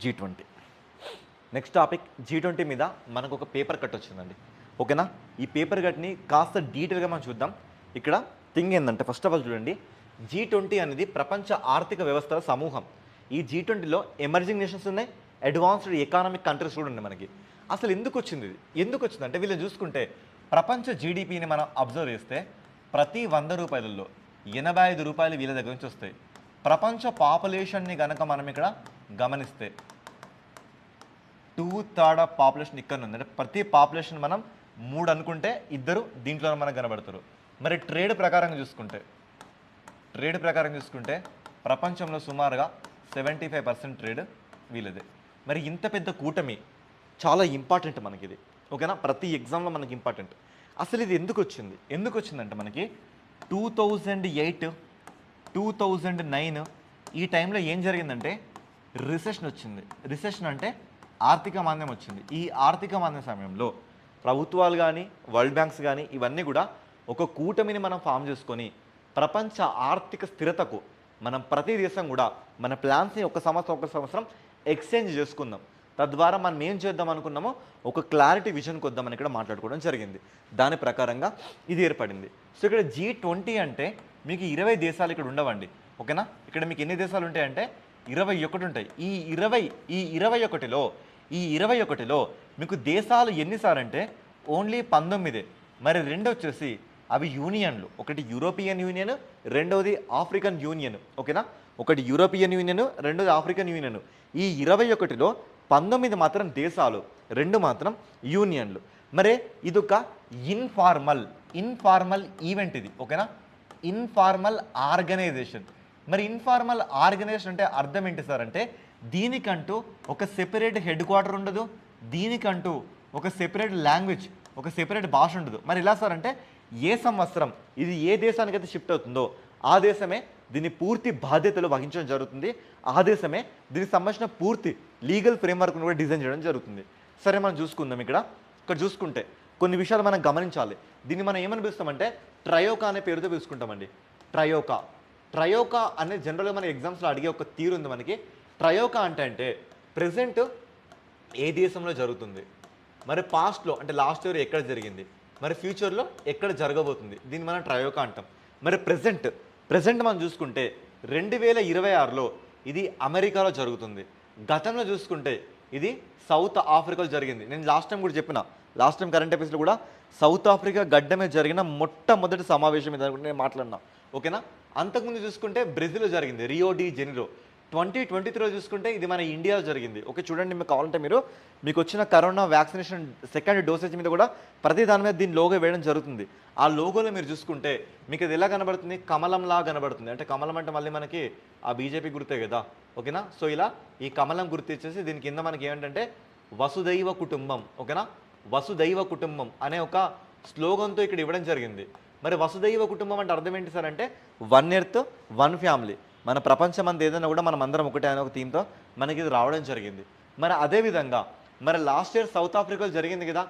G20. Next topic G20 మీద మనకు ఒక పేపర్ కట్ వచ్చిందండి. ఓకేనా? ఈ పేపర్ కట్ని కాస్త డీటెయిల్గా మనం చూద్దాం. ఇక్కడ థింగ్ ఏంటంటే ఫస్ట్ ఆఫ్ ఆల్ చూడండి, G20 అనేది ప్రపంచ ఆర్థిక వ్యవస్థల సమూహం. ఈ G20లో ఎమర్జింగ్ నేషన్స్ ఉన్నాయి, అడ్వాన్స్డ్ ఎకానమిక్ కంట్రీస్ కూడా ఉన్నాయి మనకి. అసలు ఎందుకు వచ్చింది ఇది? ఎందుకు వచ్చిందంటే వీళ్ళని చూసుకుంటే ప్రపంచ జీడిపిని మనం అబ్జర్వ్ చేస్తే ప్రతి 100 రూపాయలలో 85 రూపాయలు వీళ్ళ దగ్గర నుంచి వస్తాయి. ప్రపంచ పాపులేషన్ని కనుక మనం ఇక్కడ గమనిస్తే 2/3 ఆఫ్ పాపులేషన్ ఇక్కడ ఉంది. అంటే ప్రతి పాపులేషన్ మనం 3 అనుకుంటే 2 దీంట్లో మనకు కనబడతారు. మరి ట్రేడ్ ప్రకారం చూసుకుంటే ప్రపంచంలో సుమారుగా 75% ట్రేడ్ వీళ్ళదే. మరి ఇంత పెద్ద కూటమి చాలా ఇంపార్టెంట్ మనకి ఇది. ఓకేనా? ప్రతి ఎగ్జామ్లో మనకి ఇంపార్టెంట్. అసలు ఇది ఎందుకు వచ్చిందంటే మనకి 2008, 2009 ఈ టైంలో ఏం జరిగిందంటే రిసెషన్ వచ్చింది. రిసెషన్ అంటే ఆర్థిక మాంద్యం వచ్చింది. ఈ ఆర్థిక మాంద్యం సమయంలో ప్రభుత్వాలు కానీ వరల్డ్ బ్యాంక్స్ కానీ ఇవన్నీ కూడా ఒక కూటమిని మనం ఫామ్ చేసుకొని ప్రపంచ ఆర్థిక స్థిరతకు మనం ప్రతి దేశం కూడా మన ప్లాన్స్ని ఒక సంవత్సరం ఎక్స్చేంజ్ చేసుకుందాం. తద్వారా మనం ఏం చేద్దాం అనుకున్నామో ఒక క్లారిటీ విజన్కి వద్దామని ఇక్కడ మాట్లాడుకోవడం జరిగింది. దాని ప్రకారంగా ఇది ఏర్పడింది. సో ఇక్కడ G20 అంటే మీకు 20 దేశాలు ఇక్కడ ఉండవండి. ఓకేనా? ఇక్కడ మీకు ఎన్ని దేశాలు ఉంటాయంటే 21 ఉంటాయి. ఈ 21లో మీకు దేశాలు ఎన్నిసార్లు అంటే ఓన్లీ 19. మరి రెండు వచ్చేసి అవి యూనియన్లు. ఒకటి యూరోపియన్ యూనియన్, రెండవది ఆఫ్రికన్ యూనియన్. ఓకేనా? ఒకటి యూరోపియన్ యూనియన్, రెండోది ఆఫ్రికన్ యూనియన్. ఈ 21లో 19 మాత్రం దేశాలు, 2 మాత్రం యూనియన్లు. మరి ఇదొక ఇన్ఫార్మల్ ఈవెంట్ ఇది. ఓకేనా? Informal organisation. మరి ఇన్ఫార్మల్ ఆర్గనైజేషన్ అంటే అర్థం ఏంటి సార్ అంటే దీనికంటూ ఒక సెపరేట్ హెడ్ క్వార్టర్ ఉండదు, దీనికంటూ ఒక సెపరేట్ లాంగ్వేజ్, ఒక సెపరేట్ భాష ఉండదు. మరి ఎలా సార్ అంటే ఏ సంవత్సరం ఇది ఏ దేశానికైతే షిఫ్ట్ అవుతుందో ఆ దేశమే దీని పూర్తి బాధ్యతలు వహించడం జరుగుతుంది. ఆ దేశమే దీనికి సంబంధించిన పూర్తి లీగల్ ఫ్రేమ్వర్క్ను కూడా డిజైన్ చేయడం జరుగుతుంది. సరే, మనం చూసుకుందాం. ఇక్కడ చూసుకుంటే కొన్ని విషయాలు మనం గమనించాలి. దీన్ని మనం ఏమని పిలుస్తామంటే ట్రయోకా అనే పేరుతో పిలుచుకుంటామండి. ట్రయోకా అనేది జనరల్గా మన ఎగ్జామ్స్లో అడిగే ఒక తీరు ఉంది మనకి. ట్రయోకా అంటే ప్రెజెంట్ ఏ దేశంలో జరుగుతుంది, మరి పాస్ట్లో అంటే లాస్ట్ ఇయర్ ఎక్కడ జరిగింది, మరి ఫ్యూచర్లో ఎక్కడ జరగబోతుంది, దీన్ని మనం ట్రయోకా అంటాం. మరి ప్రెజెంట్ మనం చూసుకుంటే 2026లో ఇది అమెరికాలో జరుగుతుంది. గతంలో చూసుకుంటే ఇది సౌత్ ఆఫ్రికాలో జరిగింది. నేను లాస్ట్ టైం కూడా చెప్పిన, లాస్ట్ టైం కరెంట్ అఫైర్స్లో కూడా సౌత్ ఆఫ్రికా గడ్డ మీద జరిగిన మొట్టమొదటి సమావేశం మీద నేను మాట్లాడినా. ఓకేనా? అంతకుముందు చూసుకుంటే బ్రెజిల్లో జరిగింది, రియో డి జెనిరో. 2023లో చూసుకుంటే ఇది మన ఇండియాలో జరిగింది. ఓకే, చూడండి, మీకు కావాలంటే మీకు వచ్చిన కరోనా వ్యాక్సినేషన్ సెకండ్ డోసేజ్ మీద కూడా ప్రతి దాని మీద దీని లోగో వేయడం జరుగుతుంది. ఆ లోగోలో మీరు చూసుకుంటే మీకు అది ఎలా కనబడుతుంది, కమలంలా కనబడుతుంది. అంటే కమలం అంటే మళ్ళీ మనకి ఆ బీజేపీ గుర్తే కదా. ఓకేనా? సో ఇలా ఈ కమలం గుర్తు ఇచ్చేసి దీని కింద మనకి ఏమిటంటే వసుదైవ కుటుంబం. ఓకేనా? వసుదైవ కుటుంబం అనే ఒక స్లోగన్తో ఇక్కడ ఇవ్వడం జరిగింది. మరి వసుదైవ కుటుంబం అంటే అర్థం ఏంటి సార్ అంటే 1 ఎర్త్ 1 ఫ్యామిలీ. మన ప్రపంచం అంతా ఏదైనా కూడా మనం అందరం ఒకటే అనే ఒక థీమ్తో మనకి ఇది రావడం జరిగింది. మరి అదేవిధంగా మరి లాస్ట్ ఇయర్ సౌత్ ఆఫ్రికాలో జరిగింది కదా,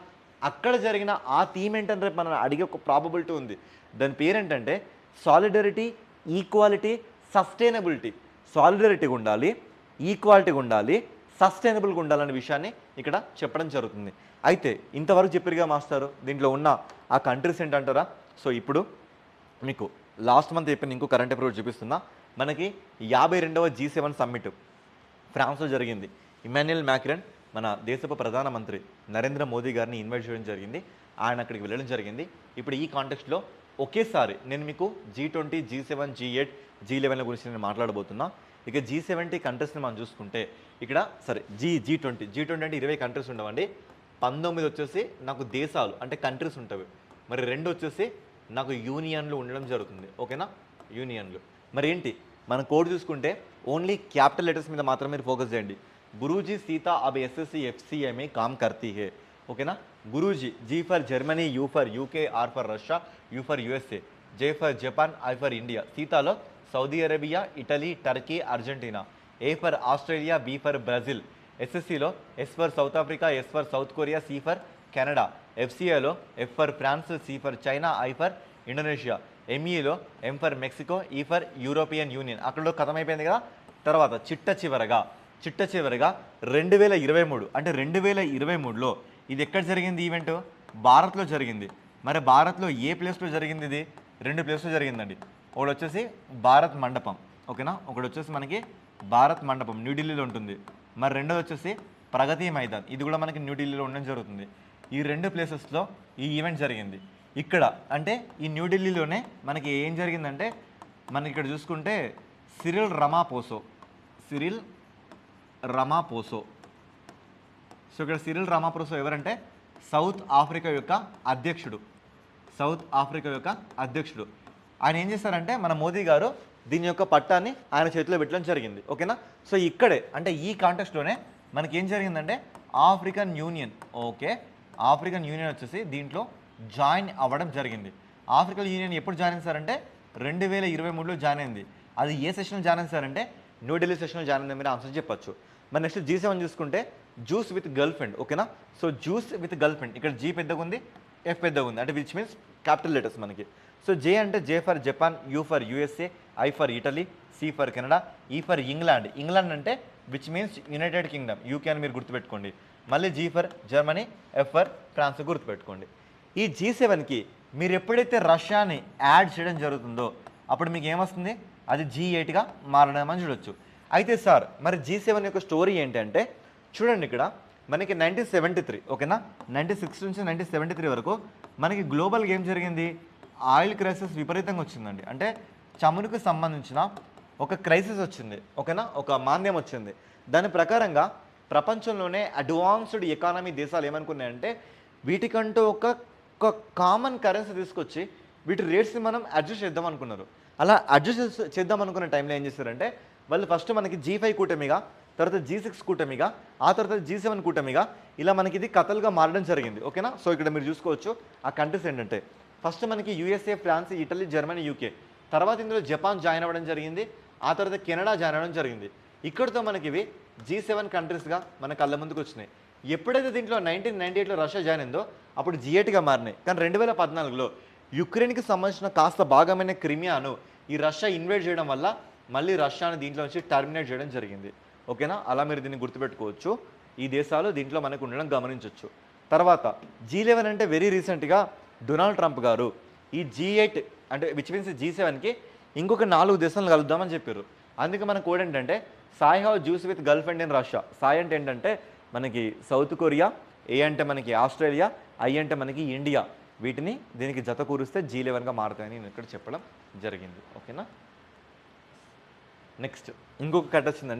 అక్కడ జరిగిన ఆ థీమ్ ఏంటంటే రేపు మనం అడిగే ఒక ప్రాబబిలిటీ ఉంది. దాని పేరేంటంటే సాలిడరిటీ, ఈక్వాలిటీ, సస్టైనబిలిటీ. సాలిడరిటీగా ఉండాలి, ఈక్వాలిటీగా ఉండాలి, సస్టైనబుల్గా ఉండాలనే విషయాన్ని ఇక్కడ చెప్పడం జరుగుతుంది. అయితే ఇంతవరకు చెప్పారుగా మాస్టారు, దీంట్లో ఉన్న ఆ కంట్రీస్ ఏంటంటారా? సో ఇప్పుడు మీకు లాస్ట్ మంత్ చెప్పిన ఇంకో కరెంట్ అఫైర్ చూపిస్తున్నా. మనకి 52వ G7 సమ్మిట్ ఫ్రాన్స్లో జరిగింది. ఇమాన్యుయల్ మ్యాక్రాన్ మన దేశపు ప్రధానమంత్రి నరేంద్ర మోదీ గారిని ఇన్వైట్ చేయడం జరిగింది. ఆయన అక్కడికి వెళ్ళడం జరిగింది. ఇప్పుడు ఈ కాంటెక్స్ట్లో ఒకేసారి నేను మీకు G20, G7, G8, G11 గురించి నేను మాట్లాడబోతున్నా. ఇక G70 కంట్రీస్ని మనం చూసుకుంటే ఇక్కడ సరే G20 అంటే 20 కంట్రీస్ ఉండవండి. 19 వచ్చేసి నాకు దేశాలు అంటే కంట్రీస్ ఉంటాయి. మరి 2 వచ్చేసి నాకు యూనియన్లు ఉండడం జరుగుతుంది. ఓకేనా? యూనియన్లు. మరి ఏంటి మన కోడ్ చూసుకుంటే ఓన్లీ క్యాపిటల్ లెటర్స్ మీద మాత్రమే మీరు ఫోకస్ చేయండి. గురూజీ సీతా అబ్ SSC FCA में काम करती है. ఓకేనా? Guruji, G for Germany, U for UK, R for Russia, U for USA, J for Japan, I for India. సీతాలో Saudi Arabia, Italy, Turkey, Argentina. A for Australia, B for Brazil. SSCలో S for South Africa, S for South Korea, C for Canada. FCAలో F for France, C for China, I for Indonesia. MEలో M for Mexico, E for European Union. అక్కడలో ఖతం అయిపోయింది కదా. తర్వాత చిట్ట చివరగా చిట్ట చివరిగా 2023 అంటే 2023లో ఇది ఎక్కడ జరిగింది ఈవెంట్? భారత్లో జరిగింది. మరి భారత్లో ఏ ప్లేస్లో జరిగింది? ఇది 2 ప్లేస్లో జరిగిందండి. ఒకటి వచ్చేసి భారత్ మండపం, ఓకేనా, ఒకటి వచ్చేసి మనకి భారత్ మండపం న్యూఢిల్లీలో ఉంటుంది. మరి రెండోది వచ్చేసి ప్రగతి మైదాన్, ఇది కూడా మనకి న్యూఢిల్లీలో ఉండడం జరుగుతుంది. ఈ 2 ప్లేసెస్లో ఈ ఈవెంట్ జరిగింది. ఇక్కడ అంటే ఈ న్యూఢిల్లీలోనే మనకి ఏం జరిగిందంటే మనకి ఇక్కడ చూసుకుంటే సిరిల్ రమాపోసో. సో ఇక్కడ సిరిల్ రామాపోసో ఎవరంటే సౌత్ ఆఫ్రికా యొక్క అధ్యక్షుడు. ఆయన ఏం చేస్తారంటే మన మోదీ గారు దీని యొక్క పట్టాన్ని ఆయన చేతిలో పెట్టడం జరిగింది, ఓకేనా. సో ఇక్కడే అంటే ఈ కాంటెక్స్ట్లోనే మనకి ఏం జరిగిందంటే ఆఫ్రికన్ యూనియన్ వచ్చేసి దీంట్లో జాయిన్ అవ్వడం జరిగింది. ఆఫ్రికన్ యూనియన్ ఎప్పుడు జాయిన్ అయ్యారంటే 2023లో జాయిన్ అయింది. అది ఏ సెషన్లో జాయిన్ అయ్యారంటే న్యూఢిల్లీ సెషన్లో జాయిన్ అయింది, మీరు ఆన్సర్ చెప్పచ్చు. మరి నెక్స్ట్ G7 చూసుకుంటే జ్యూస్ విత్ గర్ల్ ఫ్రెండ్, ఓకేనా. So juice with girlfriend, ఇక్కడ G పెద్దగా ఉంది, F పెద్దగా ఉంది, అంటే విచ్ మీన్స్ క్యాపిటల్ లెటర్స్ మనకి. సో J అంటే J for Japan, U for USA, I for Italy, C for Canada, E for England అంటే which means United Kingdom, UK అని మీరు గుర్తుపెట్టుకోండి. మళ్ళీ G for Germany, F for France గుర్తుపెట్టుకోండి. ఈ G7కి మీరు ఎప్పుడైతే రష్యాని యాడ్ చేయడం జరుగుతుందో అప్పుడు మీకు ఏమొస్తుంది? అది G8గా మారడం అని చూడొచ్చు. అయితే సార్ మరి G7 యొక్క స్టోరీ ఏంటంటే చూడండి, ఇక్కడ మనకి 1973, ఓకేనా, 96 నుంచి 1973 వరకు మనకి గ్లోబల్గా ఏం జరిగింది? ఆయిల్ క్రైసిస్ విపరీతంగా వచ్చిందండి. అంటే చమురుకు సంబంధించిన ఒక క్రైసిస్ వచ్చింది, ఓకేనా, ఒక మాంద్యం వచ్చింది. దాని ప్రకారంగా ప్రపంచంలోనే అడ్వాన్స్డ్ ఎకానమీ దేశాలు ఏమనుకున్నాయంటే వీటికంటూ ఒక కామన్ కరెన్సీ తీసుకొచ్చి వీటి రేట్స్ని మనం అడ్జస్ట్ చేద్దాం అనుకున్నారు. అలా అడ్జస్ట్ చేద్దాం అనుకున్న టైంలో ఏం చేస్తారంటే వాళ్ళు ఫస్ట్ మనకి G5 కూటమిగా, తర్వాత G6 కూటమిగా, ఆ తర్వాత G7 కూటమిగా ఇలా మనకి ఇది కథలుగా మారడం జరిగింది, ఓకేనా. సో ఇక్కడ మీరు చూసుకోవచ్చు ఆ కంట్రీస్ ఏంటంటే ఫస్ట్ మనకి USA, France, Italy, Germany, UK, తర్వాత ఇందులో జపాన్ జాయిన్ అవ్వడం జరిగింది, ఆ తర్వాత కెనడా జాయిన్ అవ్వడం జరిగింది. ఇక్కడితో మనకి ఇవి G7 కంట్రీస్గా మన కళ్ళ ముందుకు వచ్చినాయి. ఎప్పుడైతే దీంట్లో 1998లో రష్యా జాయిన్ అయిందో అప్పుడు G8గా మారినాయి. కానీ 2014లో యుక్రెయిన్కి సంబంధించిన కాస్త భాగమైన క్రిమియాను ఈ రష్యా ఇన్వైట్ చేయడం వల్ల మళ్ళీ రష్యాని దీంట్లో నుంచి టర్మినేట్ చేయడం జరిగింది, ఓకేనా. అలా మీరు దీన్ని గుర్తుపెట్టుకోవచ్చు. ఈ దేశాలు దీంట్లో మనకు ఉండడం గమనించవచ్చు. తర్వాత G11 అంటే వెరీ రీసెంట్గా డొనాల్డ్ ట్రంప్ గారు ఈ G8 అంటే విచ్ మీన్స్ G7కి ఇంకొక 4 దేశాలను కలుద్దామని చెప్పారు. అందుకే మన కోడ్ ఏంటంటే Sai have juice with girl friend in Russia. Sai అంటే ఏంటంటే మనకి సౌత్ కొరియా, ఏ అంటే మనకి ఆస్ట్రేలియా, I అంటే మనకి ఇండియా. వీటిని దీనికి జత కూరిస్తే G11గా మారుతాయని నేను ఇక్కడ చెప్పడం జరిగింది, ఓకేనా. నెక్స్ట్ ఇంకొక కట్ వచ్చిందండి.